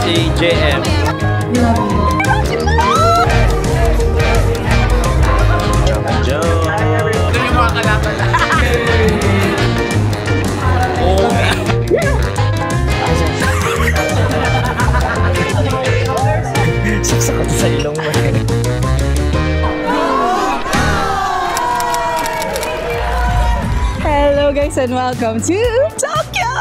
si JM. Ito yung mga kalaban. Oo. Saksak ako sa ilong mo. Hello guys and welcome to Tokyo!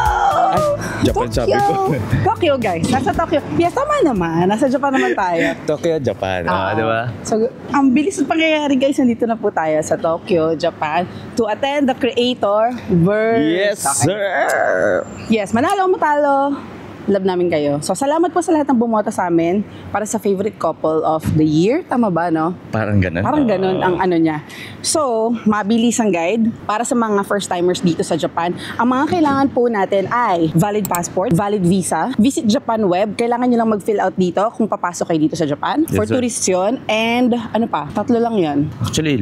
Japan sabi ko. Tokyo guys, nasa Tokyo. Yes, tama naman. Nasa Japan naman tayo. Tokyo, Japan. Di ba? So, ang bilis ng pangyayari guys, nandito na po tayo sa Tokyo, Japan to attend the Creator Verse. Yes, sir! Yes, manalo o matalo, love namin kayo. So, salamat po sa lahat ng bumoto sa amin para sa favorite couple of the year. Tama ba, no? Parang ganun. Parang ganun ang ano niya. So, mabilis ang guide para sa mga first-timers dito sa Japan. Ang mga kailangan po natin ay valid passport, valid visa, visit Japan web. Kailangan nyo lang mag-fill out dito kung papasok kayo dito sa Japan. Yes, For sir. tourists yun. And ano pa? 3 lang yun. Actually,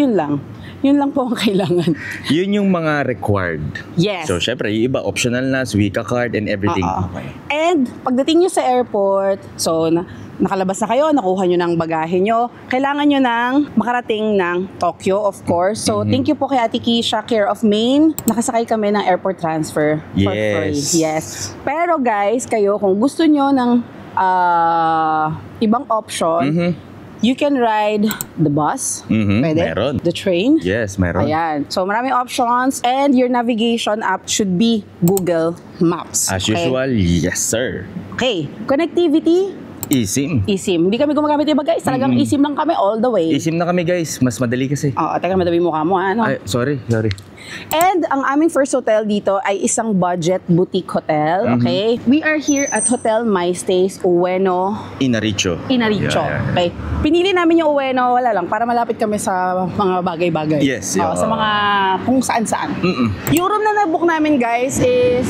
yun lang. Yun lang po ang kailangan. Yun yung mga required. Yes. So, syempre, yung iba, optional na, Suica card and everything. Okay. And pagdating nyo sa airport, so nakalabas na kayo, nakuha nyo ng bagahe nyo, kailangan nyo nang makarating ng Tokyo, of course. So, thank you po kay Ate Keisha, Care of Maine. Nakasakay kami ng airport transfer for free. Yes. Pero guys, kayo, kung gusto nyo ng ibang option, you can ride the bus. Pwede? Meron. The train. Yes, meron. Ayan. So, maraming options and your navigation app should be Google Maps. As usual, yes, sir. Okay. Connectivity, eSIM. eSIM. Hindi kami gumagamit iba guys. Talagang eSIM lang kami all the way. eSIM na kami, guys. Mas madali kasi. Oo, teka, madami mukha mo, ano? Ay, sorry. And ang aming first hotel dito ay isang budget boutique hotel, okay? We are here at Hotel My Stays Ueno Inaricho. Yeah. Okay. Pinili namin yung Ueno, wala lang, para malapit kami sa mga bagay-bagay. Yes, Oo, sa mga kung saan-saan. Yung room na na-book namin guys is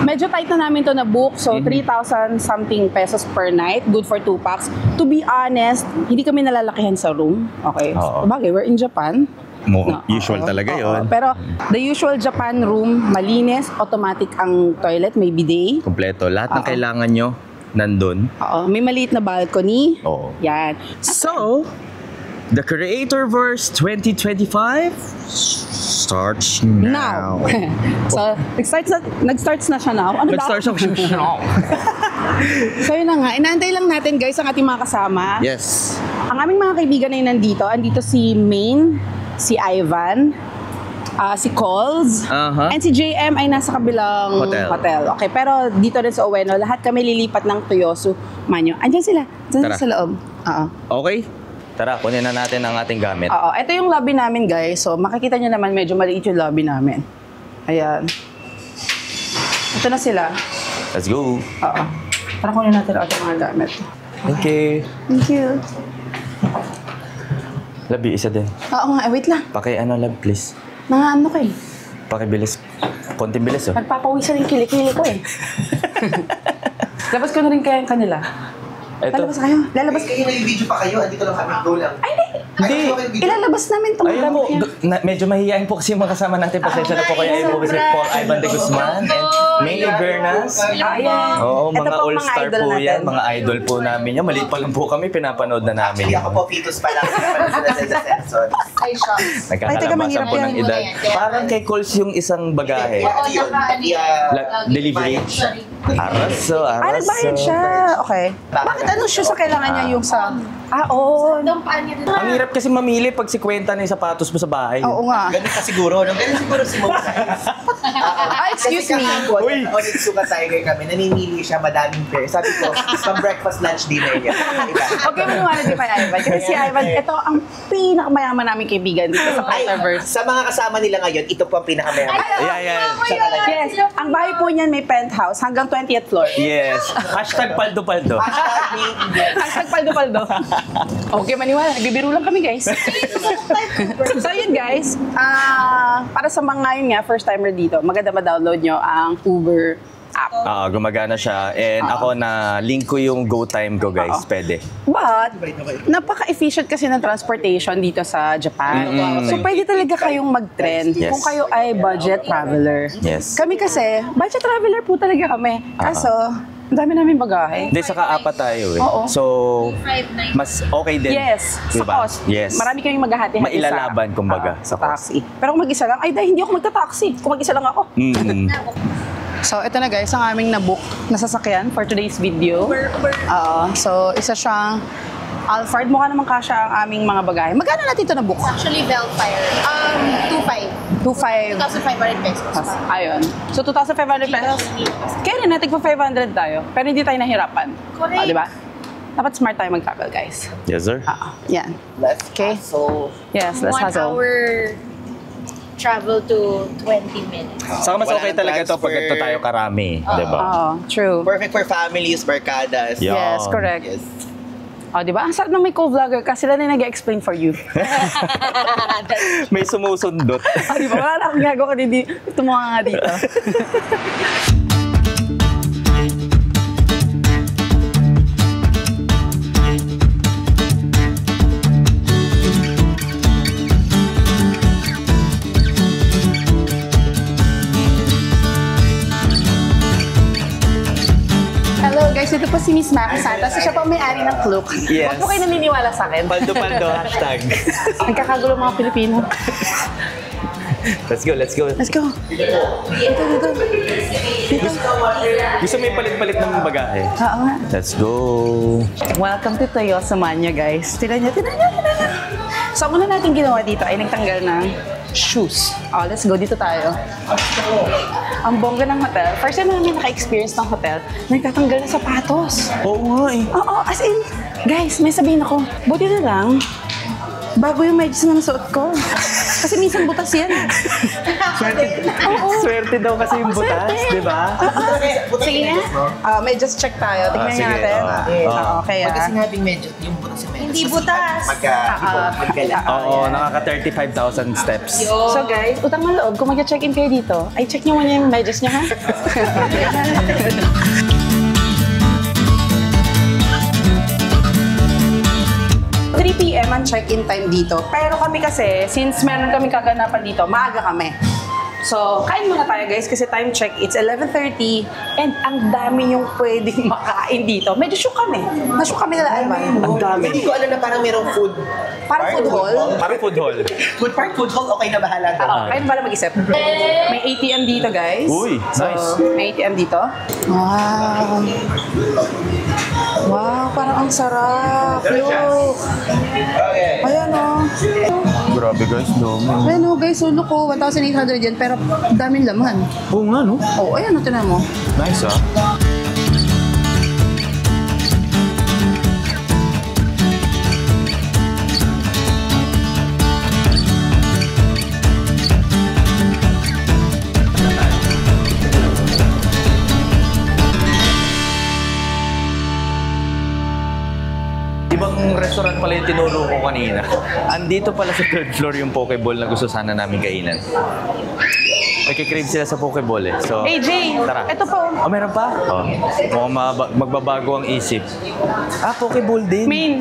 medyo tight na namin to na-book. So, 3,000 something pesos per night. Good for 2 packs. To be honest, hindi kami nalalakihan sa room. Okay. So, bagay, we're in Japan. Usual talaga yun. Pero the usual Japan room, malinis, automatic ang toilet, may bidet. Kompleto. Lahat ng kailangan nyo, nandun. Oo, may maliit na balcony. Oo. Yan. So, the Creatorverse 2025 starts now. So, nag-starts na siya now. Ano Nag-starts na siya now. So, yun na nga. Inaantay lang natin, guys, ang ating mga kasama. Yes. Ang aming mga kaibigan ay nandito. Andito si Maine, si Ivan, si Coles, and si JM ay nasa kabilang hotel. Okay, pero dito rin sa Ueno, lahat kami lilipat ng Toyosu Manyo. Andiyan sila. Diyan sa loob. Okay. Tara, kunin na natin ang ating gamit. Oo, ito yung lobby namin guys. So makikita nyo naman medyo maliit yung lobby namin. Ayan. Ito na sila. Let's go. Oo. Tara, kunin natin ang ating mga gamit. Thank you. Thank you. Labi, isa din. Oo nga, wait lang. Lab, please. Mga ano kayo? Pakibilis. Konting bilis, oh. Nagpapawisan yung kilikili ko eh. Labas ko na rin kaya yung kanila. Lalabas kayo? Lalabas kayo? May video pa kayo, andito lang kami, go lang. Ay, hindi. Ilalabas namin itong Ayun po, medyo mahihiyain po kasi yung mga kasama natin. Pasensya na po kayo. Ayun po kasi Paul Ivan de Guzman and May Bernas. Oo, mga all-star po yan. Mga idol po namin yan. Maliit pa lang po kami, pinapanood na namin. Actually, ako po, fetus pa lang. Pinapanood sila sa Simpsons. Ay, siya. Nagkakalabasan po ng edad. Parang kay Coles yung isang bagahe. Delivery. Araso. nagbayad siya. Okay. Bakit ano siya sa kailangan niya yung sa... oo. Ang hirap kasi mamili pag si Kwenta na yung sapatos mo sa bahay. Oo nga. Ganun ka siguro. Ganun siguro si Mo. Excuse me. Uy! Onitsuka Tiger kami. Namimili siya madaming pair. Sabi ko, pang breakfast, lunch, dinner niya. Okay, maniwala din pa Ivan. Kasi si Ivan, ito ang pinakamayaman namin kaibigan dito sa Creatorverse. Sa mga kasama nila ngayon, ito po ang pinakamayaman. Yes. Ang bahay po niyan may penthouse hanggang 20th floor. Yes. Hashtag paldo-paldo. Hashtag paldo-paldo. Okay, maniwala. Nagbibiro lang kami, guys. So, yun, guys. Para sa mga yun nga, first-timer dito, maganda ma-download nyo ang Uber app. Gumagana siya. And ako na link ko yung go time ko, guys. Pwede. But, napaka-efficient kasi ng transportation dito sa Japan. So, pwede talaga kayong mag-trend kung kayo ay budget traveler. Yes. Kami kasi, budget traveler po talaga kami. Kaso, Ang dami namin bagahe. Hindi, saka apat tayo eh. Oo. So, mas okay din. Yes, sa Diba? cost. Yes. Marami kaming maghahati-hati Mailalaban, kumbaga, sa cost. taxi. Pero kung mag-isa lang, ay dahil hindi ako magta-taxi. Kung mag-isa lang ako. Mm. So, ito na guys, ang aming nabook na sasakyan for today's video. So, isa siyang Alphard. Mukha naman kasha ang aming mga bagahe. Magkano natin ito nabook? Actually, Velfire. 2.5. 2,500. 2,500 pesos. Ayun. So, 2,500 pesos. Kaya rin natin pa 500 tayo. Pero hindi tayo nahirapan. Correct. Di ba? Dapat smart tayo mag-travel, guys. Yes, sir. Yan. Let's Okay. So, Yes, let's 1 hustle. hour travel to 20 minutes. Saka mas Wala okay nang talaga to pag transfer. ganito tayo karami. Diba? Oo, true. perfect for families, barkadas. Yeah. Yes, correct. Yes. O, di ba? Ang sarap ng may co-vlogger ka. Sila na nag-explain for you. May sumusundot. O, di ba? Wala na akong gagawa ka din. Tumuha nga dito. Hello guys, ito po si Miss Maki Santos. Siya po ang may-ari ng Klook. Yes. Huwag po kayo naniniwala sa akin. Paldo-paldo, hashtag. Nagkakagulo mga Pilipino. Let's go, let's go. Let's go. Dito, dito. Dito. Gusto mo yung palit-palit ng bagahe? Oo nga. Let's go. Welcome to Toyo Samanya, guys. Tignan niyo, tignan niyo, tignan niyo. So, ang una natin ginawa dito ay nagtanggal ng shoes. Oh, let's go. Dito tayo. Ang bongga ng hotel. First time namin naka-experience ng hotel, nagtatanggal ng sapatos. Oo nga eh. Oo, as in, guys, may sabihin ako, buti na lang, bago yung medyas na nasuot ko. Kasi minsan butas yan. Oo. Swerte daw kasi yung butas, Swerte. di ba? Sige nga. Medyas check tayo. Tingnan sige. natin. Okay, Pag kasi nabing medyo, yung butas yung medyo. Hindi butas. Magkala. Oo, nakaka 35,000 steps. So guys, utang na loob, kung mag-check-in kayo dito, ay check nyo muna yung medyas nyo, ha? 3 p.m. ang check-in time dito. Pero kami kasi, since meron kami kaganapan dito, maaga kami. So, kain muna tayo guys kasi time check, it's 11:30 and ang dami yung pwedeng makain dito. Medyo shook kami. Na-shook kami nila, Alban. Ang dami. Hindi ko alam na parang merong food. Parang food hall. Parang food hall. Food park, food hall, okay na bahala doon. Oo, kayo na pala mag-isip. May ATM dito, guys. Uy, nice. May ATM dito. Wow. Wow, parang ang sarap. Look. Ayan o. Grabe guys, dami. Ayan o guys, so look o. 1,800 yan, pero daming laman. Oo nga, no? Oh, ayan o, tinan mo. Nice, ah. Ibang restaurant pala yung tinuro ko kanina. Andito pala sa third floor yung Pokeball na gusto sana namin kainan. Nagkikrave sila sa Pokeball eh. So, AJ, tara. ito po. Oh, meron pa? Oh. Mukhang magbabago ang isip. Pokeball din. Main.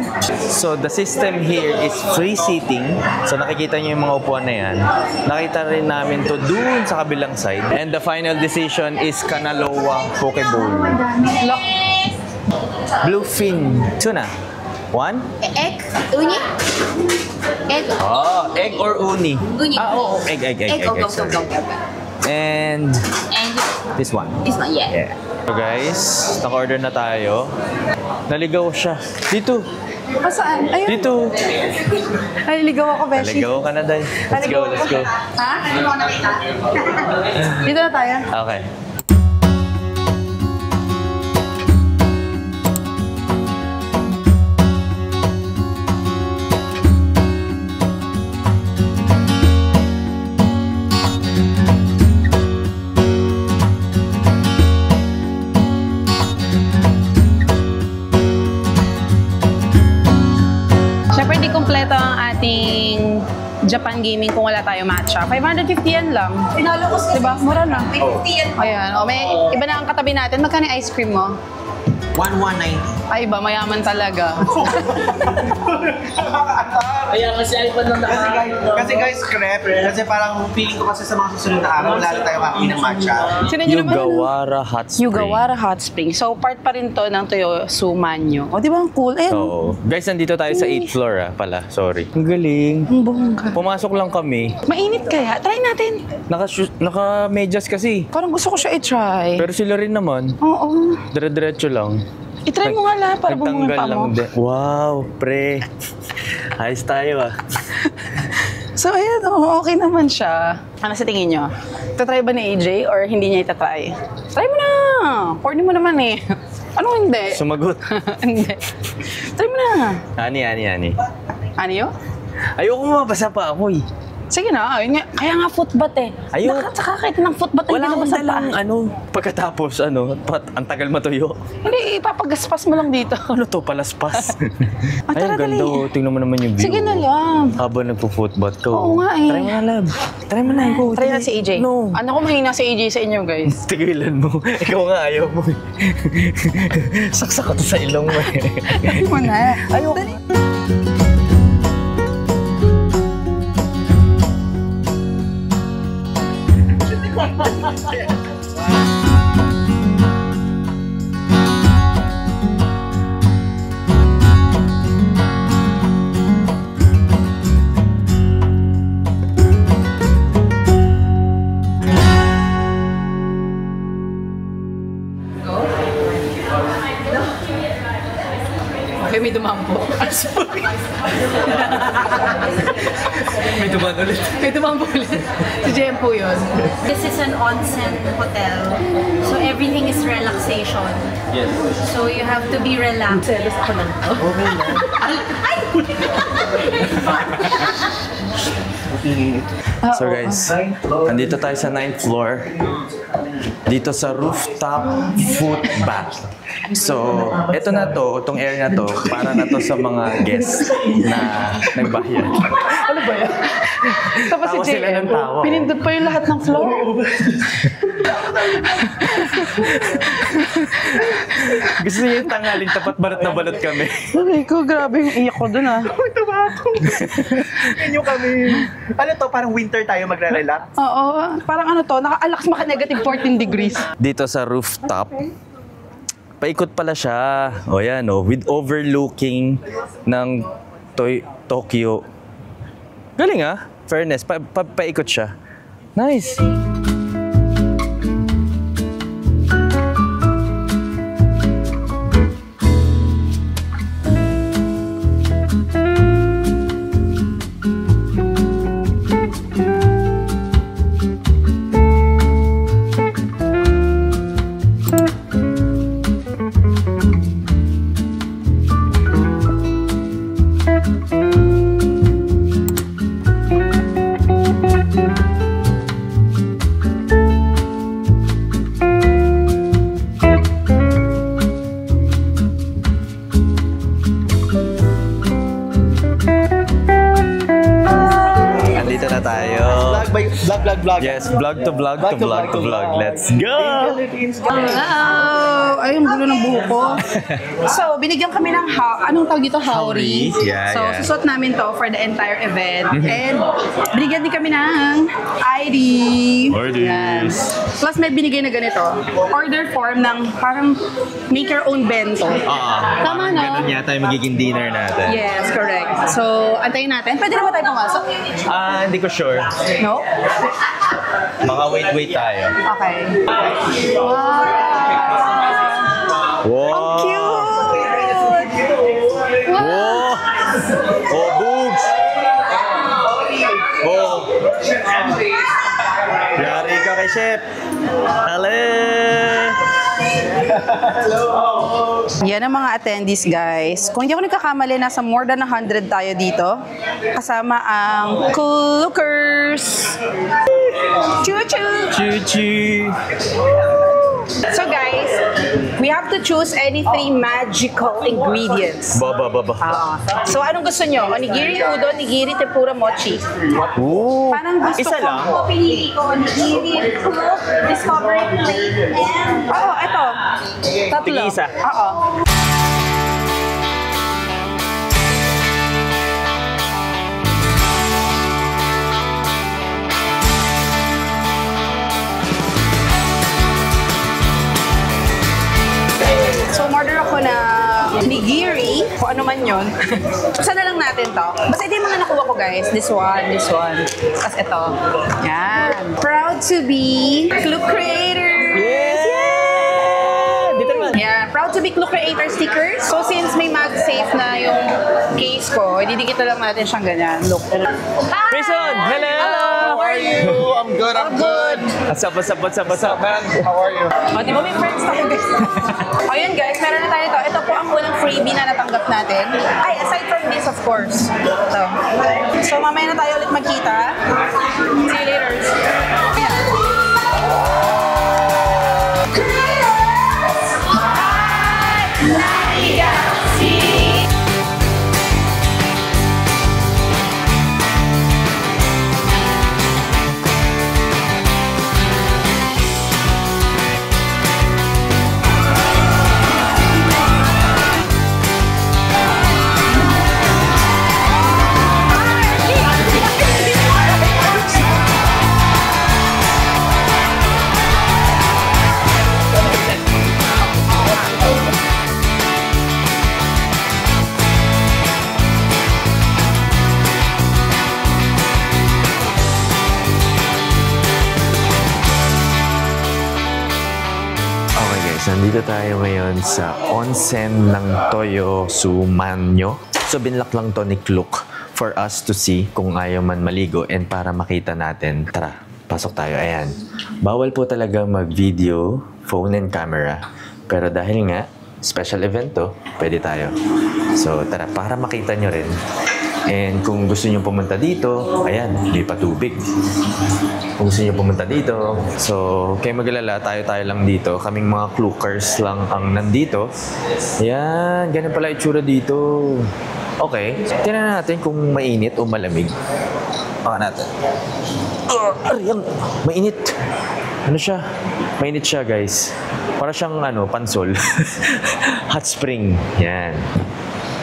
So, the system here is free seating. So, nakikita niyo yung mga upuan na yan. Nakita rin namin to dun sa kabilang side. And the final decision is Kanaloa Pokeball. Look. Bluefin Tuna. 1? Egg? Uni? Egg? Oh, egg or uni? Uni. Oo. Egg. Go. Sorry. And And this one. this one, yeah. Yeah. So guys, naka-order na tayo. Naligaw siya. Dito. Saan? Ayun. Dito. Naliligaw ako, Beshi. Naligaw ka na, Day. Let's go, let's go. Ha? Dito na tayo. Okay. Siyempre, di kompleto ang ating Japan gaming kung wala tayo matcha. 550 yan lang. Pinalo ko Diba? Mura na. 50 yan. Ayan. O, may iba na ang katabi natin. Magkano yung ice cream mo? 1,190. Ay ba, mayaman talaga. Kaya kasi iPad lang Kasi guys, crepe. Kasi parang feeling ko kasi sa mga susunod na araw, lalo tayo kakain ng matcha. Sino nyo naman? Yugawara Hot Spring. Yugawara Hot Spring. So, part pa rin to ng Toyo Sumanyo. O, di ba? Ang cool. Ayun. Oo. Guys, nandito tayo sa 8th floor pala. Sorry. Ang galing. Ang bongga. Pumasok lang kami. Mainit kaya? Try natin. Naka-medyas kasi. Parang gusto ko siya i-try. Pero sila rin naman. Oo. Dire-diretso lang. I-try mo nga lang para bumungin Nagtanggal pa lang mo. din. Wow, pre. Ayos tayo So, ayan. Okay naman siya. Ano sa tingin nyo? Itatry ba ni AJ or hindi niya itatry? Try mo na! Corny mo naman eh. Ano hindi? Sumagot. Hindi. Try mo na. Ani. Ano yun? Ayoko mabasa pa ako eh. Sige na, ayun nga. Kaya nga footbath eh. Ayun. Nakakakit ng footbath Wala hindi akong nabasa pa. dalang pagkatapos ang tagal matuyo. Hindi, ipapagaspas mo lang dito. Ano to, palaspas? Ah, Ay, ang tara, ganda dali. oh. Tingnan mo naman yung view. Sige na lang. Habang nagpo-footbath ko. Oo nga eh. Try mo na, love. Try mo na, go. Try na si AJ. No. Ano ko mahina si AJ sa inyo, guys? Tigilan mo. Ikaw nga ayaw mo eh. Saksak ko to sa ilong mo eh. Try mo na. Ayoko. Okay, may dumampo. May tuman ulit. May dumampo ulit. Si Jem po yun. This is an onsen hotel, so everything is relaxation. Yes. So you have to be relaxed. Selos ako lang. Okay na. So guys, andito tayo sa 9th floor. Dito sa rooftop foot bath. So, ito na to, itong area na to, para na to sa mga guests na nagbayad. Ano ba yan? Tapos Tawa si sila JM, ng tawa. pinindot pa yung lahat ng floor. Gusto niya yung tanghaling tapat balot na balot kami. Sabi ko, grabe yung iyak ko dun ah. Inyo kami. Ano to, parang winter tayo magre-relax. Oo, parang ano to, naka-alax maka negative 14 degrees. Dito sa rooftop, paikot pala siya. O yan o, with overlooking ng Tokyo. Galing ah, fairness, paikot siya. Nice. Andito na tayo. Vlog. Yes, vlog to vlog to vlog to vlog. Let's go! Hello! Ay, yung gulo ng buhok ko. So, binigyan kami ng anong tawag dito? Howry. Yeah, So, yeah. susot namin to for the entire event. And binigyan din kami ng ID. IDs. Yan. Plus, may binigay na ganito. Order form ng parang make your own bento. Tama, no? Ganun yata yung magiging dinner natin. Yes, correct. So, antayin natin. Pwede na ba tayo pumasok? Hindi ko sure. No? Baka wait tayo. Okay. Wow! Wow! Cute! Wow! Oh, boobs! Oh! Yari ka kay Chef! Yan ang mga attendees, guys. Kung hindi ako nagkakamali, nasa more than 100 tayo dito. Kasama ang cookers. Choo-choo! Chuchi! So guys, We have to choose any 3 magical ingredients. Baba. So, anong gusto nyo? Onigiri, udon, nigiri, tempura, mochi. Ooh. Parang gusto Isa ko. lang? Pinili ko, onigiri, cloak, discovery plate, and Oo, ito. Tatlo. Tig-isa. Oo. So, order ako na nigiri, kung ano man yun. Saan na lang natin to? Basta ito yung mga nakuha ko, guys. This one. Tapos ito. Yan. Proud to be Clue Creator. Yes! Dito naman. Yeah, proud to be Clue Creator stickers. So, since may MagSafe na yung case ko, ididikit na lang natin siyang ganyan. Look. Prison! Hello! How are you? I'm good, I'm good. What's up? Man, how are you? O, di ba may friends tayo, guys? O, yun, guys. Meron na tayo ito. Ito po ang unang freebie na natanggap natin. Ay, aside from this, of course. Ito. So, mamaya na tayo ulit magkita. See you later. Ayan. Okay guys, nandito tayo ngayon sa onsen ng Toyo Sumanyo. So binlock lang to ni Klook for us to see kung ayaw man maligo and para makita natin. Tara, pasok tayo. Ayan. Bawal po talaga mag-video, phone and camera. Pero dahil nga, special event to, pwede tayo. So tara, para makita nyo rin. And kung gusto nyo pumunta dito, ayan, hindi pa tubig. Kung gusto nyo pumunta dito, so kayo mag-alala, tayo-tayo lang dito. Kaming mga Klookers lang ang nandito. Ayan, ganun pala itsura dito. Okay, tingnan natin kung mainit o malamig. Baka natin. Ayan, mainit. Ano siya? Mainit siya, guys. Para siyang pansol. Hot spring. Yan.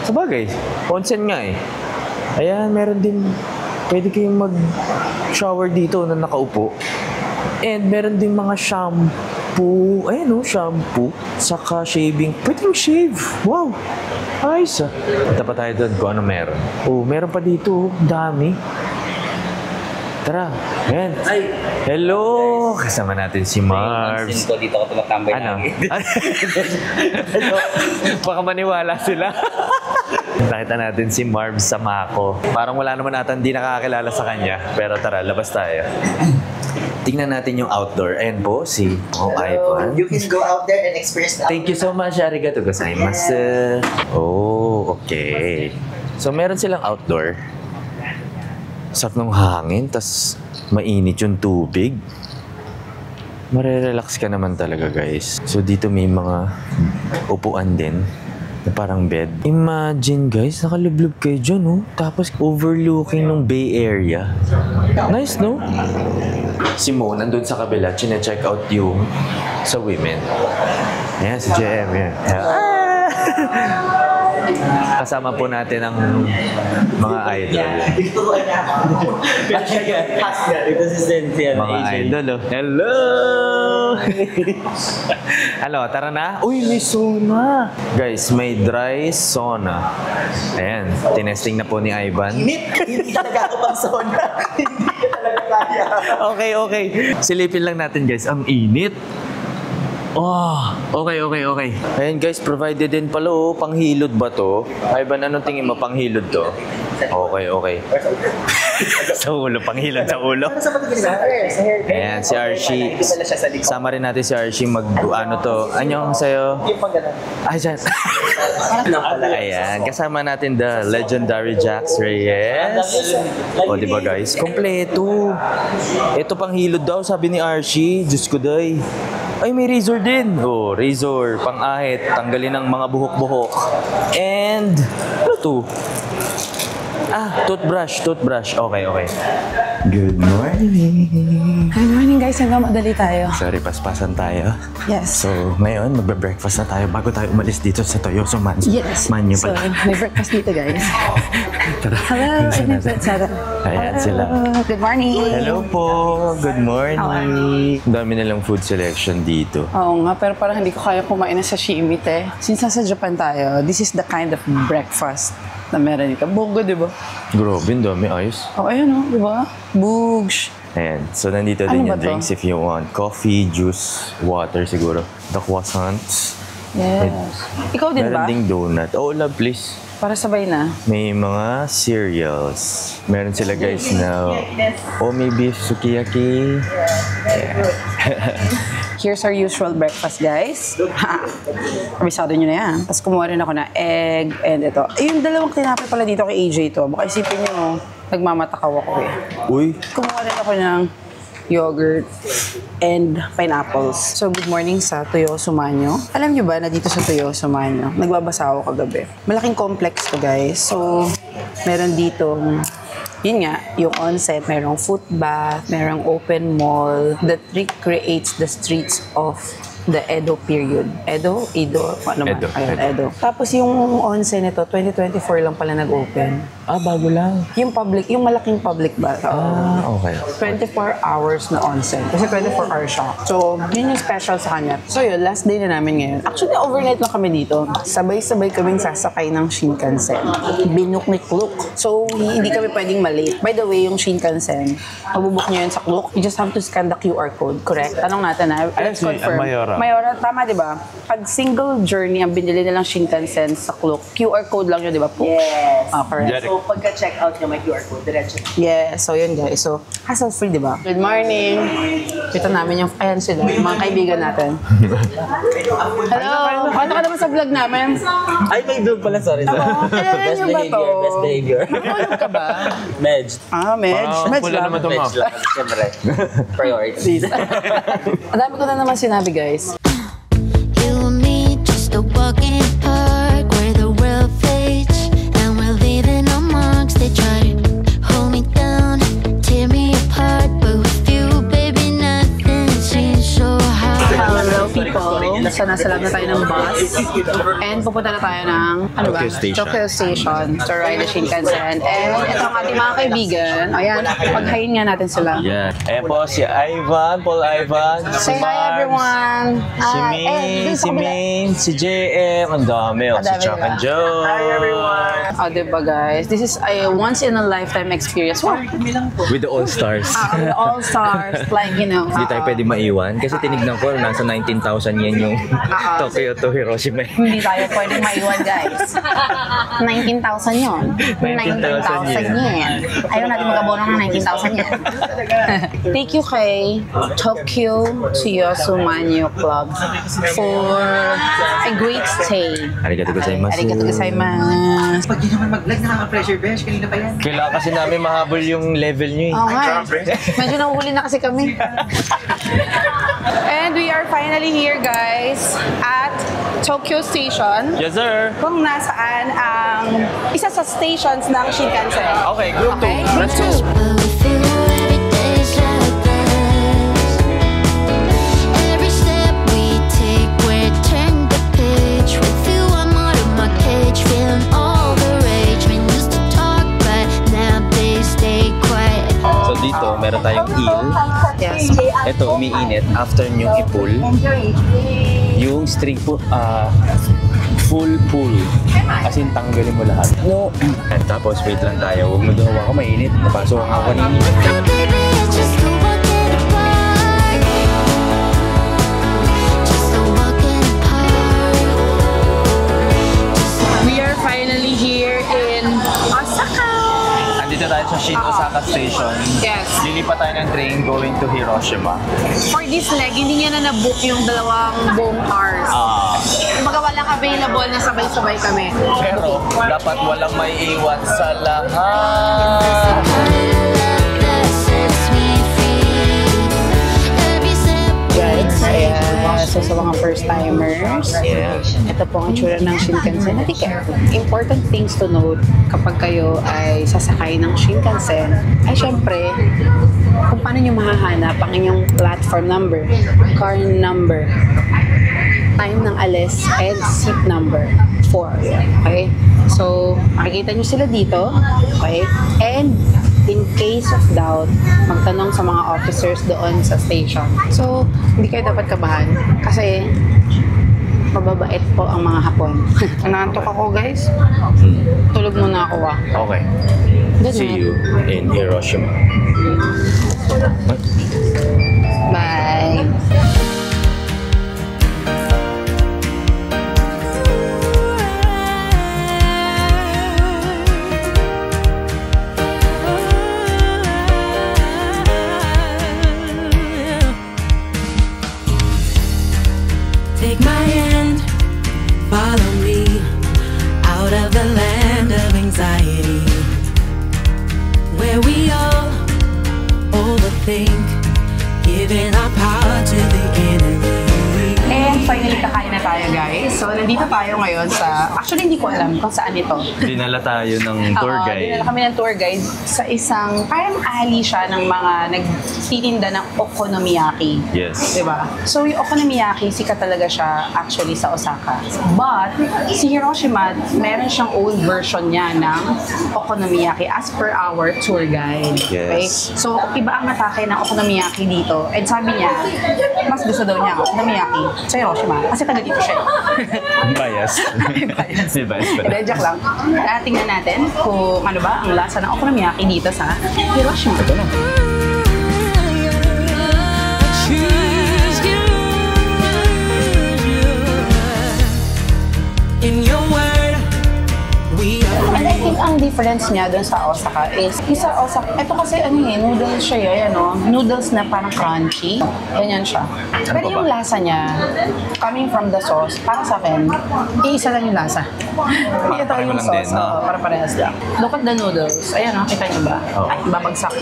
Sabagay, onsen nga eh. Ayan, meron din, pwede kayong mag-shower dito na nakaupo. And meron din mga shampoo, ayan shampoo, saka shaving. Pwede mag-shave. Wow! Ayos ah. Punta pa tayo doon kung ano meron. Oh, meron pa dito, dami. Tara, ayan. Ay! Hello! Kasama natin si Marbs. Ko dito ako tumatambay Ano? lagi. Baka maniwala sila. Nakita natin si Marbs sa Mako. Parang wala naman natin hindi nakakakilala sa kanya. Pero tara, labas tayo. Tingnan natin yung outdoor. Ayan po, si Ivan. You can go out there and experience the Thank you so much. Arigato gozaimasu. Oh, okay. So, meron silang outdoor. Sarap ng hangin, tas mainit yung tubig. Marerelax ka naman talaga, guys. So, dito may mga upuan din. Na parang bed. Imagine guys, nakalublob kayo dyan, oh. Tapos overlooking ng Bay Area. Nice, no? Si Mo, nandun sa kabila, chine-check out yung sa women. Ayan, si JM, yan. Kasama po natin ang mga idol. Ito si Cynthia. Mga idol, oh. Hello! Ano, tara na? Uy, may sauna! Guys, may dry sauna. Ayan, tinesting na po ni Ivan. Hindi talaga ako pang sauna. Hindi talaga kaya. Okay. Silipin lang natin, guys. Ang init. Oh, okay. Ayan guys, provided din pala panghilod ba to? Ivan, anong tingin mo panghilod to? Okay. Sa ulo, panghilod sa ulo. Ano sa pati sa hair? Sa hair. Ayan, si Archie. Sama rin natin si Archie ano to. Anyong sa'yo? Yung pang gano'n. Ay, dyan. Ayan, kasama natin the legendary Jax Reyes. O, diba guys? Kompleto. Ito pang hilod daw, sabi ni Archie. Diyos ko day. Ay, may razor din. Oh, razor, pang-ahit, tanggalin ng mga buhok-buhok. And, ano to? Toothbrush. Okay. Good morning. Good morning guys, hanggang madali tayo. Sorry, paspasan tayo. Yes. So, ngayon, magbe-breakfast na tayo bago tayo umalis dito sa Toyoso Man. Yes. Manyo So, pala. may breakfast dito guys. Tara. Hello, Ayan sila. Good morning. Hello po. Good morning. Ang dami nilang food selection dito. Oo nga, pero parang hindi ko kaya kumain ng sashimi, te. Since nasa Japan tayo, this is the kind of breakfast na meron dito. Bongo, di ba? Grabe, ang dami ayos. Oh, ayun o, di ba? Bugs. Ayan. So, nandito Ano din ba yung to? drinks if you want. Coffee, juice, water siguro. The croissants. Yes. Ikaw din ba? Meron ding donut. Oh, love, please. Para sabay na. May mga cereals. Meron sila guys na may beef sukiyaki. Here's our usual breakfast, guys. Kabisado nyo na yan. Tapos kumuha rin ako na egg and ito. Yung dalawang tinapay pala dito kay AJ to. Baka isipin nyo, nagmamatakaw ako eh. Uy, Kumuha rin ako ng yogurt and pineapples. So, good morning sa Toyoso Manyo. Alam nyo ba na dito sa Toyoso Manyo, nagbabasa ako kagabi. Malaking complex to, guys. So, meron dito yun nga, yung onset, merong foot bath, merong open mall that recreates the streets of the Edo period. Edo? Ano man? Edo. Ayun, Edo. Tapos yung onsen nito, 2024 lang pala nag-open. bago lang. Yung public, yung malaking public ba? Okay. 24 hours na onsen. Kasi 24 hours siya. So, yun yung special sa kanya. So yun, last day na namin ngayon. Actually, overnight lang kami dito. Sabay-sabay kaming sasakay ng Shinkansen. Binook ni Klook. So, hindi kami pwedeng malate. By the way, yung Shinkansen, mabubuk nyo yun sa Klook. You just have to scan the QR code. Correct? Tanong natin na. Let's confirm. Mayora, tama diba? Pag single journey ang binili nilang Shinkansen sa Klook, QR code lang yun, diba po? Yes. Correct. So, pagka-check out nyo, may QR code, diretso. Yes, so yun guys. So, hassle-free, di ba? Good morning! Kita namin yung, ayan sila, yung mga kaibigan natin. Hello! Ano ka naman sa vlog namin? Ay, may vlog pala, sorry. Kilala niyo ba to? Best behavior. Nakatulog ka ba? Medj. Medj. Medj lang. Medj lang. Siyempre. Priorities. Ang dami ko na naman sinabi guys. You and me, just a walk in the park where the world fades, and we're leaving our marks. They try to hold me down, tear me apart, but with you, baby, nothing seems so hard. Hello people. So nasa lab na tayo ng bus. And pupunta na tayo ng Tokyo Station. Tokyo Station to ride the Shinkansen. And ito ang ating mga kaibigan. Ayan, paghain nga natin sila. Yeah. Ayan po si Ivan, Paul Ivan, si Say hi Marbs, everyone! si Min, si Min, si JM, ang dami. Ang Si dami Chuck nila. and Joe. Hi everyone. Diba guys? This is a once in a lifetime experience. Wow! With the All-Stars. All stars, like you know. Hindi tayo pwede maiwan kasi tinignan ko nasa 19,000 yen yung Tokyo to Hiroshima. Hindi tayo pwedeng maiwan guys. 19,000 yun. 19,000 yen. Ayaw natin mag-abono ng 19,000 yen. Thank you kay Tokyo Toyoso Manyo Club for a great stay. Arigatou gozaimasu. Arigatou gozaimasu. Pag yun naman mag-vlog, nakaka-pressure bench. Kanina pa yan. Kailangan kasi namin mahabol yung level nyo eh. Oo nga eh. Medyo nahuli na kasi kami. And we are finally here guys at Tokyo Station. Yes sir. Kung nasaan ang isa sa stations ng Shinkansen. Okay, group 2. Okay, Let's go. But with you, every day's like this. Every step we take, we're turning the page. With you, I'm out of my cage, feeling all the rage. We used to talk, but now they stay quiet. So dito, meron tayong eel. Yes. Ito, umiinit. After nyo i-pull, yung string pull, full pull. As in, tanggalin mo lahat. No. And tapos, wait lang tayo. Huwag mo daw ako, mainit. Napasok ako kanina. So baby, it's just a walk in the park. Just a walk in the park. We are finally here in Osaka. Andito tayo sa Shin Osaka Station. Yes. Lilipat tayo ng train going to Hiroshima. For this leg, hindi niya na nabook yung dalawang buong cars. Kumbaga walang available na sabay-sabay kami. Pero, dapat walang may iwan sa lahat. Kind of love that sets me free. Every step we Guys, take, ayan. So sa mga first-timers, ito po ang itsura ng Shinkansen na ticket. Important things to note kapag kayo ay sasakay ng Shinkansen, ay syempre, kung paano nyo mahahanap ang inyong platform number, car number, time ng alis, and seat number 4. Okay? So, makikita nyo sila dito. Okay? And, in case of doubt, magtanong sa mga officers doon sa station. So, hindi kayo dapat kabahan. Kasi, mababait po ang mga Hapon. Nanantok ako, guys. Tulog muna ako, Okay. Good See night. you in Hiroshima. Bye. Take my hand, follow me out of the land of anxiety, where we all overthink, giving our power to the enemy. And finally, kakain na tayo, guys. So, nandito tayo ngayon sa... Actually, hindi ko alam kung saan ito. Dinala tayo ng tour Oo, guide. dinala kami ng tour guide sa isang... Parang alley siya ng mga nagtitinda ng okonomiyaki. Yes. Diba? So, yung okonomiyaki, sikat talaga siya actually sa Osaka. But, si Hiroshima, meron siyang own version niya ng okonomiyaki as per our tour guide. Yes. Okay? So, iba ang atake ng okonomiyaki dito. And sabi niya, mas gusto daw niya ang okonomiyaki sa Hiroshima. Kasi taga dito siya. Bias. Bias. May bias pala. Hindi, joke lang. Tingnan natin kung ano ba ang lasa ng okonomiyaki dito sa Hiroshima. Ito na. Choose you. In your word, we are And I think ang difference niya dun sa Osaka is, isa Osaka, ito kasi noodles siya yan, noodles na parang crunchy. Ganyan siya. Pero yung lasa niya, coming from the sauce, para sa akin, iisa lang yung lasa. Ito Pareho yung lang sauce, din, no? para parehas lang. Look at the noodles. Ayan, kita niyo ba? Oh. Ay, babagsak.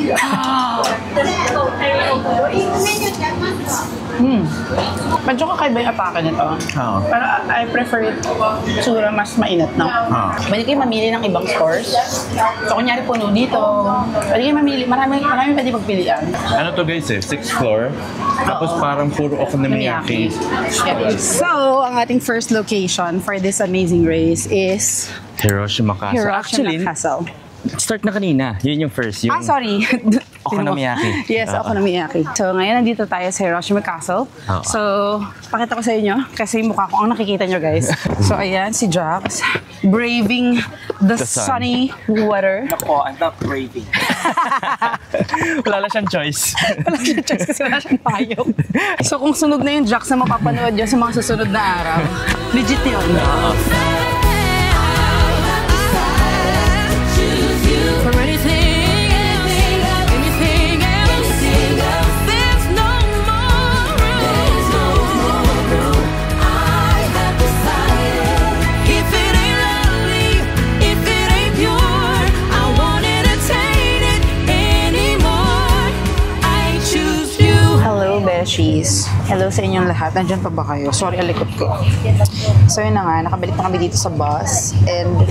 Medyo kakaiba yung atake nito. Oo. Pero I prefer it tsura mas mainit, no? Pwede kayo mamili ng ibang stores. So, kunyari puno dito. Pwede kayo mamili. Marami pwede magpilian. Ano to guys 6th floor. Tapos parang puro okonomiyaki. So, ang ating first location for this amazing race is Hiroshima Castle. Hiroshima Castle. Start na kanina. Yun yung first. Yung Sorry. Okonomiyaki. Yes, okonomiyaki. So, ngayon nandito tayo sa Hiroshima Castle. Oo. So, pakita ko sa inyo kasi mukha ko ang nakikita nyo, guys. So, ayan, si Jax braving the The sun. sunny weather. Ako, I'm not braving. Wala lang siyang choice. Wala siyang choice kasi wala siyang payong. So, kung sunog na yung Jax na mapapanood yun sa mga susunod na araw, legit yun. for anything else. There's no more room. I have decided. If it ain't lovely, if it ain't pure, I won't entertain it anymore. I choose you. Hello, Beshies. Hello sa inyong lahat. Nandyan pa ba kayo? Sorry, alikot ko. So yun na nga, nakabalik na kami dito sa bus. And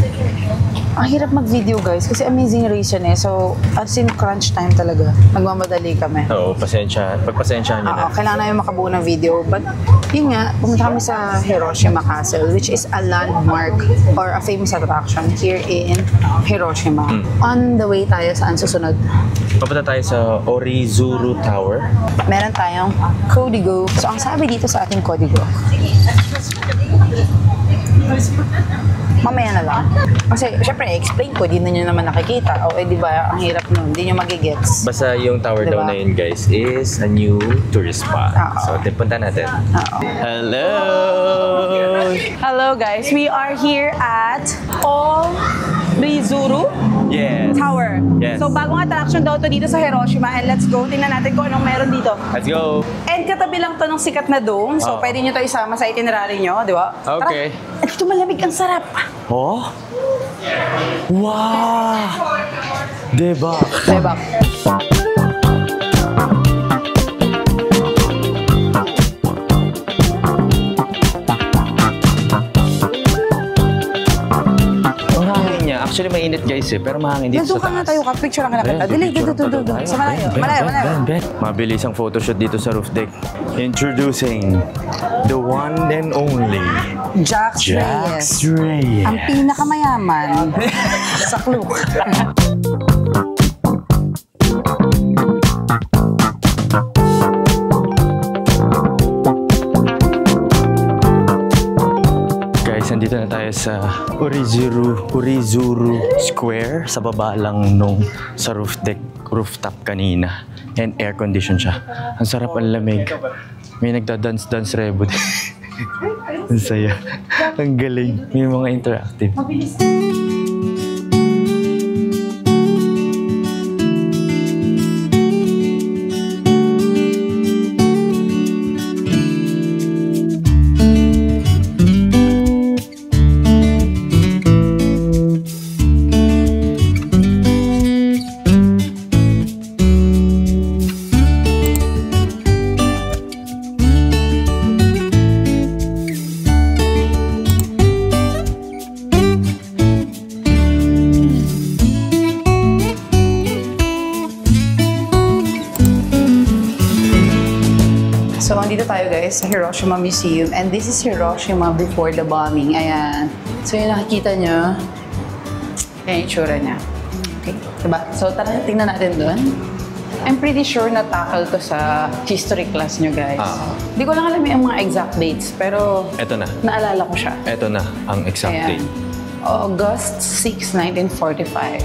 ang hirap mag-video, guys, kasi amazing race yun eh. So, as in crunch time talaga. Nagmamadali kami. Oo, pagpasensyahan nyo na. Oo, kailangan namin makabuo ng video. But, yun nga, pumunta kami sa Hiroshima Castle, which is a landmark or a famous attraction here in Hiroshima. On the way tayo saan susunod? Papunta tayo sa Orizuru Tower. Meron tayong Codigo. So, ang sabi dito sa ating Codigo, mamaya na lang. Kasi, syempre, explain ko, di na nyo naman nakikita. O, di ba, ang hirap nun, di nyo magigets. Basta yung tower Diba? daw na yun, guys, is a new tourist spot. Oo. So, punta natin. Hello! Hello, guys. We are here at Orizuru Yes. Tower. Yes. So, bagong attraction daw to dito sa Hiroshima. And let's go. Tingnan natin kung anong meron dito. Let's go! And katabi lang to ng sikat na dome. So, Oo. pwede nyo to isama sa itinerary nyo, di ba? Okay. Tara. Ito malamig, ang sarap. Oh? Wow! Diba? Diba? Actually, mainit guys eh, pero mahangin dito Doon sa ka nga taas. tayo ka. Picture lang kita. Ayan, Dili, picture dito. pa tayo. Sa malayo. Ben, Malayo. Ben. Mabilis ang photoshoot dito sa roof deck. Introducing the one and only Jax Jax Reyes. Reyes. Ang pinakamayaman sa Klook. Guys, nandito na tayo sa Urizuru Square. Sa baba lang nung sa rooftop kanina. And air condition siya. Ang sarap, ang lamig. May nagda-dance rebo. Ang saya. Ang galing. May mga interactive. So, andito tayo guys sa Hiroshima Museum. And this is Hiroshima before the bombing. Ayan. So, yung nakikita nyo, yan yung itsura niya. Okay? Diba? So, tara, tingnan natin doon. I'm pretty sure na-tackle to sa history class nyo guys. Di ko lang alam yung mga exact dates, pero Eto na. naalala ko siya. Eto na ang exact Ayan. date. August 6, 1945.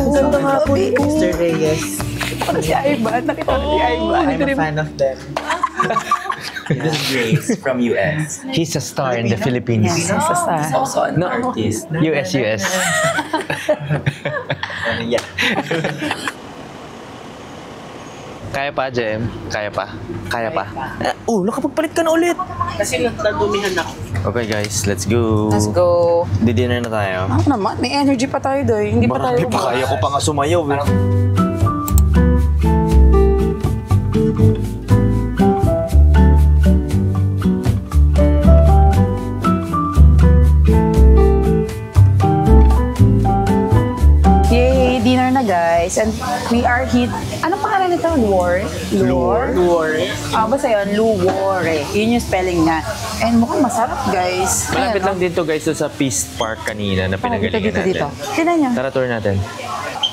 Mr. Reyes. Parang si Ivan. Nakita ko si Ivan. I'm a fan of them. This is Grace from US. He's a star in the Philippines. Yes, sa star. Also an artist. US. Yeah. Kaya pa, Jem? Kaya pa? Nakapagpalit ka na ulit. Kasi nadumihan ako. Okay guys, let's go. Let's go. Di-dinner na tayo. Ako naman, may energy pa tayo doon. Hindi pa tayo Marami pa, kaya ko pa nga sumayaw. Yay! Dinner na guys. And we are hit... Anong pangalan nito? Lure? Basta yun, Luwore. Yun yung spelling niya. And mukhang masarap guys. Malapit Ayan, lang dito guys sa Peace Park kanina na pinagalingan dito. natin. Tignan niyo. Tara, tour natin.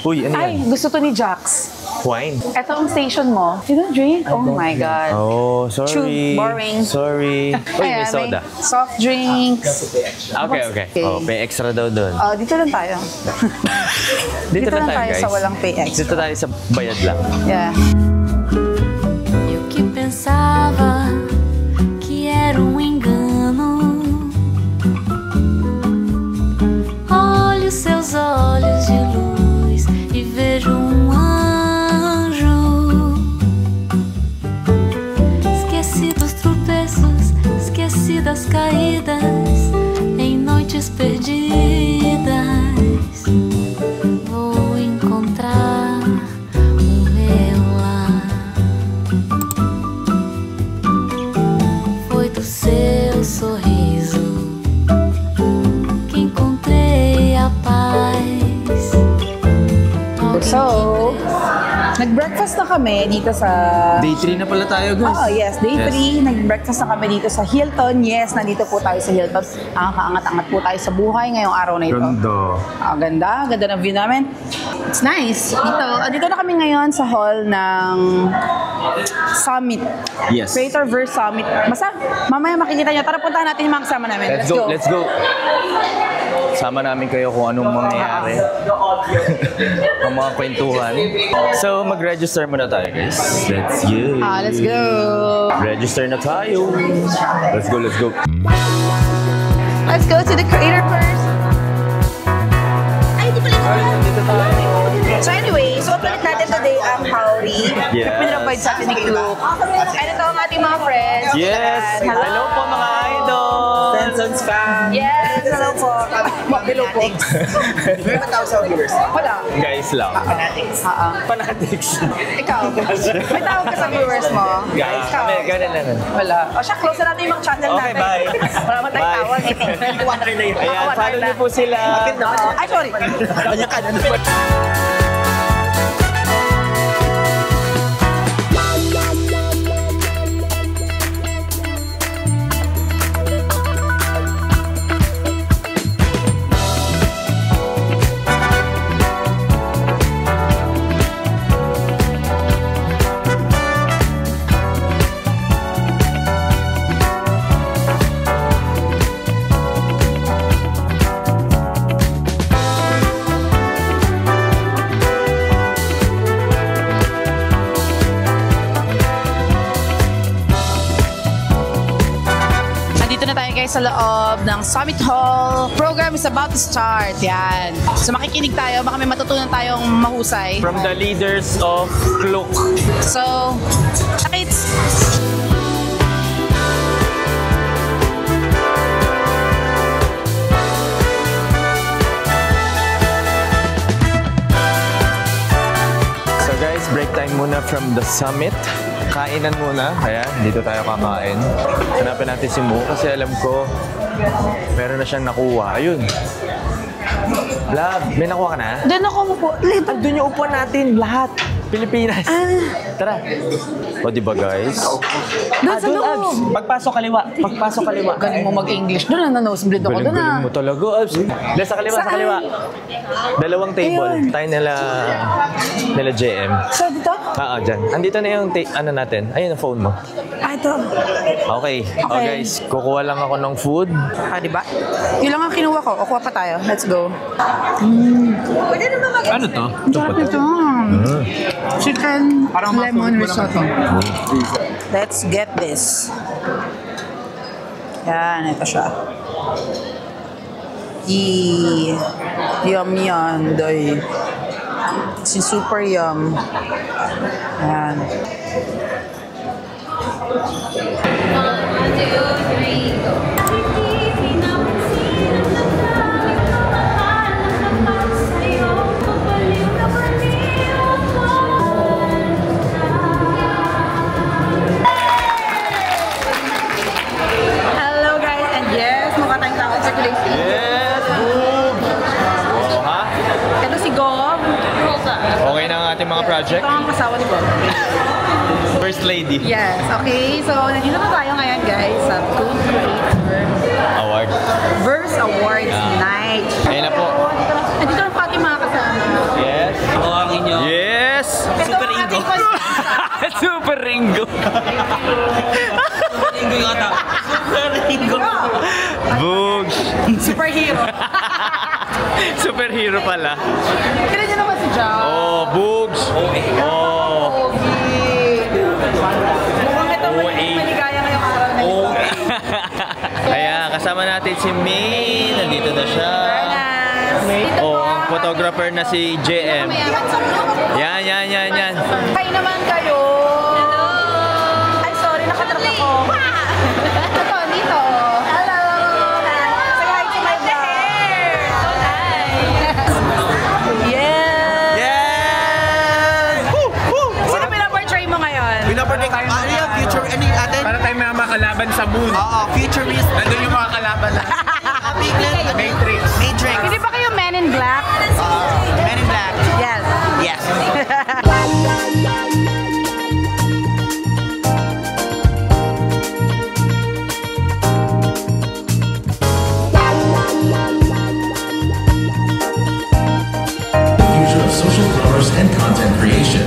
Uy, ano Ay, yan? gusto to ni Jax. Wine. Ito ang station mo. You don't drink? Oh my God. Oh, sorry. Chug, boring. Sorry. Uy, may Ayan, soda. soft drinks. Okay. Oh, may extra daw doon. Oh, dito lang tayo. Dito lang tayo, guys. sa walang pay extra. Dito tayo sa bayad lang. Yeah. Eu que pensava que era engano. Olho seus olhos de luz e vejo anjo. Esqueci dos tropeços, esqueci das caídas em noites perdidas. Vou encontrar o meu lar. Foi do seu sorriso que encontrei a paz. So, nag-breakfast na kami dito sa... Day 3 na pala tayo, guys. Oh, yes. Day 3, nag-breakfast na kami dito sa Hilton. Yes, nandito po tayo sa Hilton. Ang kaangat-angat po tayo sa buhay ngayong araw na ito. Ganda. Ganda ng view namin. It's nice. Dito na kami ngayon sa hall ng Summit. Yes. Creatorverse Summit. Basta, mamaya makikita nyo. Tara, puntahan natin yung mga kasama namin. Let's go. Sama namin kayo kung anong mangyayari. Ang mga kwentuhan. So, mag-register muna tayo, guys. Let's go. Let's go. Register na tayo. Let's go, let's go. Let's go to the creator first. Ay, di pala dito tayo. So anyway, so ulit natin today ang Howry. Yes. Pinaprovide sa atin ni Klook. And ito ang ating mga friends. Yes! Hello, Hello po mga idol! Sensons fam! Yes, hello po. Hello po. Meron ba tawag sa viewers? Wala. Guys lang. Fanatics. Fanatics. Ikaw. May tawag ka sa viewers mo. Guys, kami, ganun na nun. Wala. O siya, close na natin yung mga channel Okay, natin. bye. Wala naman tayong Bye. tawag. Ayan, follow niyo po sila. Ay, sorry. Kanya ka na naman. Nandito na tayo guys sa loob ng Summit Hall. Program is about to start. Yan. So makikinig tayo. Baka may matutunan tayong mahusay. From the leaders of Klook. So, Shakits! So guys, break time muna from the summit. Kainan muna. Ayan, dito tayo kakain. Hanapin natin si Mo kasi alam ko meron na siyang nakuha. Ayun. Love, may nakuha ka na? Doon ako po. Lito. Doon yung upuan natin, lahat. Pilipinas. Tara. O, diba guys? Doon sa Doon, loob. Abs. Pagpasok kaliwa. Pagpasok kaliwa. Galing mo mag-English. Doon na nosebleed ako. Doon na. Galing mo talaga, Abs. Dahil sa kaliwa, sa Saan? kaliwa. Dalawang table. Ayun. Tayo nila JM. So, dito? Dyan. Andito na yung ano natin. Ayun ang phone mo. Ito. Okay. O guys, kukuha lang ako ng food. Diba? Yun lang ang kinuha ko. O, kuha pa tayo. Let's go. Pwede naman mag- Ano to? Sarap ito. Chicken lemon risotto. Let's get this. Yan, ito siya. Yum yan, doy. Si super yum. Yan. Hello guys, and yes, mukha tayong tao sa Crazy. Yes! Boom! Oo, ha? Ito si Gob. Okay na ang ating mga project. Ito ang kasawa ni Gob. First lady. Yes, okay. So, nandito na tayo ngayon guys sa Food Creator Award. Verse Awards Night. Ayun na po. Nandito na po ating mga kasama. Yes. Ako ang inyo. Yes! Super Ingo. Super Ringo. Ringo yung ata. Ringo. Bugs. Superhero. Superhero pala. Kailan niyo naman si John? Oh, Bugs. Oh. Mukhang ito maligaya ngayong araw na ito. Ayan, kasama natin si May. Nandito na siya. Oh, ang photographer na si JM. Yan. Kayo naman kayo. Hello. Ay, sorry, nakatrap ako. Ito, dito. Hello. Say hi to my hair. So nice. Yes. Sino pinaportray mo ngayon? Pinaportray ka. Ano yung future? Ano yung atin? Para tayo mga makalaban sa moon. Oo, futurist. Nandun yung mga kalaban na. Matrix. Matrix. Hindi ba kayo Men in Black? Men in Black. Yes. Yes. Future of social commerce and content creation.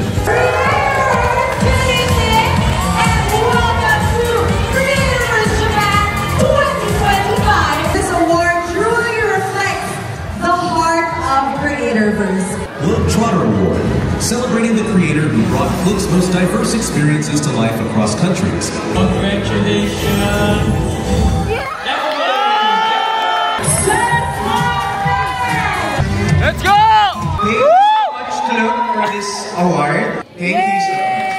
This award truly reflects creator who brought Klook's most diverse experiences to life across countries. Congratulations! Let's go! Thank you so much, Klook, for this award. Thank you so much.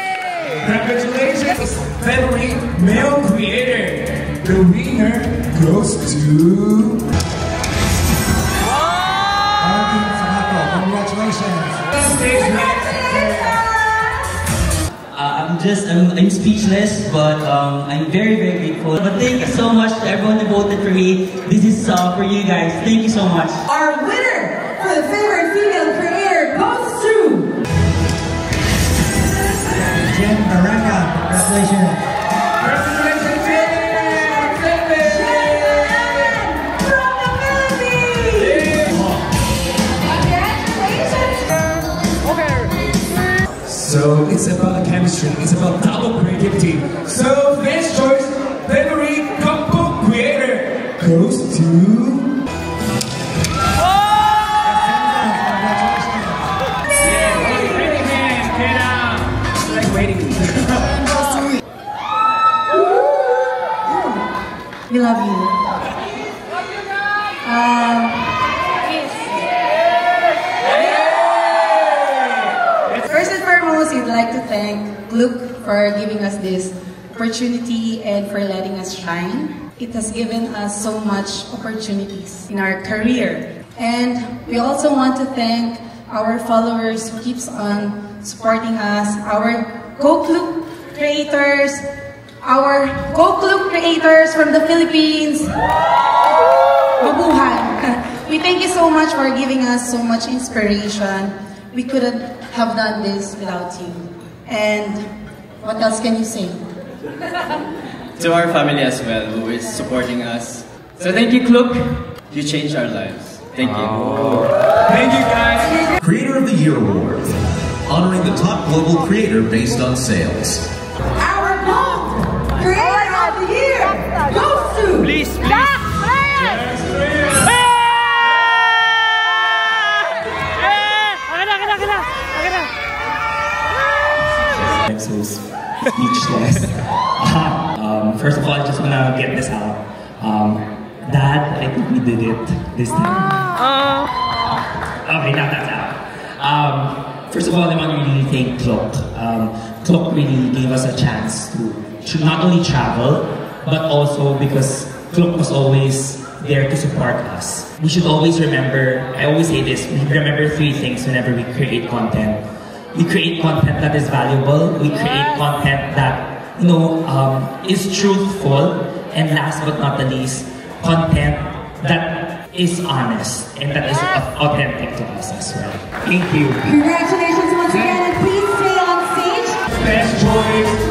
Congratulations, February Male Creator. The winner goes to... I'm speechless, but I'm very, very grateful. But thank you so much to everyone who voted for me. This is for you guys. Thank you so much. Our winner for the favorite female creator goes to Jen Baraka. Congratulations. So it's about chemistry, it's about double creativity. So best choice, February Couple Creator goes to... We love you. First and foremost, we'd like to thank Klook for giving us this opportunity and for letting us shine. It has given us so much opportunities in our career. And we also want to thank our followers who keeps on supporting us, our Go-Klook creators, our Go-Klook creators from the Philippines. Mabuhay! We thank you so much for giving us so much inspiration. We couldn't have done this without you. And what else can you say? To our family as well, who is supporting us. So thank you, Klook. You changed our lives. Thank you. Thank you, guys. Creator of the Year Award, honoring the top global creator based on sales. our gold creator of the year goes to Please. I'm so speechless. First of all, I just wanna get this out. Dad, I think we did it this time. Okay, not that loud. First of all, I want to really thank Klook. Klook really gave us a chance to not only travel, but also because Klook was always there to support us. We should always remember, I always say this, we remember three things whenever we create content. We create content that is valuable, we create content that, you know, is truthful, and last but not the least, content that is honest and that is authentic to us as well. Thank you. Congratulations once again, and please stay on stage. Best choice,